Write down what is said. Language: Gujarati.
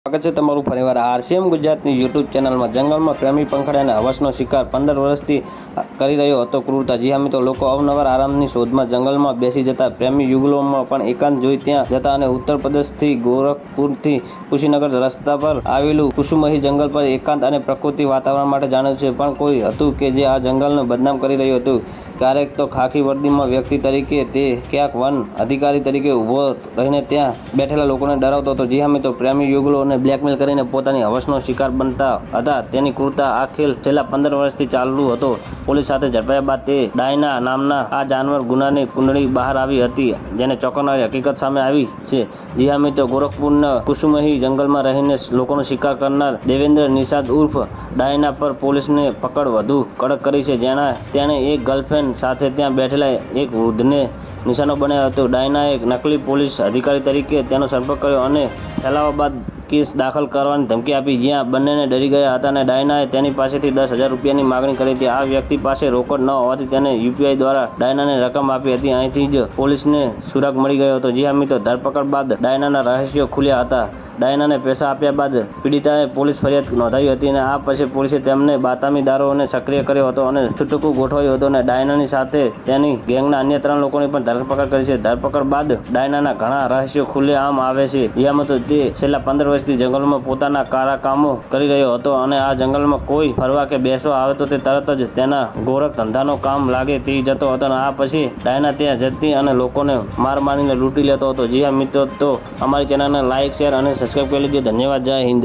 સ્વાગત છે તમારું ફરીવાર આરસીએમ ગુજરાતની યુટ્યુબ ચેનલમાં। જંગલમાં પ્રેમી પંખડી અને હવસનો શિકાર 15 વર્ષથી કરી રહ્યો હતો ક્રૂરતા। જી હા મિત્રો, લોકો અવનવાર આરામની શોધમાં જંગલમાં બેસી જતા પ્રેમી યુગલોમાં પણ એકાંત જોઈ ત્યાં જતા અને ઉત્તર પ્રદેશથી ગોરખપુરથી કુશીનગર રસ્તા પર આવેલું કુસુમહી જંગલ પર એકાંત અને પ્રકૃતિ વાતાવરણ માટે જાણ્યું છે। પણ કોઈ હતું કે જે આ જંગલને બદનામ કરી રહ્યું હતું। ક્યારેક તો ખાખી વર્દીમાં વ્યક્તિ તરીકે તે ક્યાંક વન અધિકારી તરીકે ઊભો રહીને ત્યાં બેઠેલા લોકોને ડરાવતો હતો। જી હા મિત્રો, પ્રેમી યુગલોને બ્લેકમેલ કરીને પોતાની હવસનો શિકાર બનતા હતા। તેની ક્રૂરતા આ ખેલ છેલ્લા 15 વર્ષથી ચાલુ હતો। પોલીસ સાથે ઝડપાયા બાદ તે ડાયના નામના આ જાનવર ગુનાની કુંડળી બહાર આવી હતી, જેને ચોંકાવનારી હકીકત સામે આવી છે। જી હા મિત્રો, ગોરખપુરના કુસુમહી જંગલમાં રહીને લોકોનો શિકાર કરનાર દેવેન્દ્ર નિષાદ ઉર્ફ ડાયના પર પોલીસને પકડ વધુ કડક કરી છે। તેણે એક ગર્લફ્રેન્ડ સાથે ત્યાં બેઠેલા એક વૃદ્ધને નિશાનો બનાવ્યો હતો। ડાયનાએ નકલી પોલીસ અધિકારી તરીકે તેનો સંપર્ક કર્યો અને ફેલાવા બાદ કેસ દાખલ કરવાની ધમકી આપી, જ્યાં બંનેને ડરી ગયા હતા અને ડાયનાએ તેની પાસેથી 10,000 રૂપિયાની માગણી કરી હતી। આ વ્યક્તિ પાસે રોકડ ન હોવાથી તેને યુપીઆઈ દ્વારા ડાયનાને રકમ આપી હતી। અહીંથી જ પોલીસને સુરાગ મળી ગયો હતો। જી હા મિત્રો, ધરપકડ બાદ ડાયનાના રહસ્યો ખુલ્યા હતા। ડાયનાને પૈસા આપ્યા બાદ પીડિતાએ પોલીસ ફરિયાદ નોંધાવી હતી અને આ પછી પોલીસે તેમને બાતમીદારોને સક્રિય કર્યો હતો અને છૂટકું ગોઠવાયું હતું અને ડાયનાની સાથે તેની ગેંગના અન્ય 3 લોકોની પણ ધરપકડ કરી છે। ધરપકડ બાદ ડાયનાના ઘણા રહસ્યો ખુલ્લે આમ આવે છે। યામાં તો તે છેલ્લા 15 વર્ષથી જંગલમાં પોતાના કારા કામો કરી રહ્યો હતો અને આ જંગલમાં કોઈ ફરવા કે બેસવા આવે તો તે તરત જ તેના ગોરખ ધંધાનો કામ લાગે તે જતો હતો અને આ પછી ડાયના ત્યાં જતી અને લોકોને માર મારીને લૂંટી લેતો હતો। જી હા મિત્રો, તો અમારી ચેનલને લાઇક, શેર અને સબસ્ક્રાઈબ કરી લેજો। ધન્યવાદ। જય હિન્દ।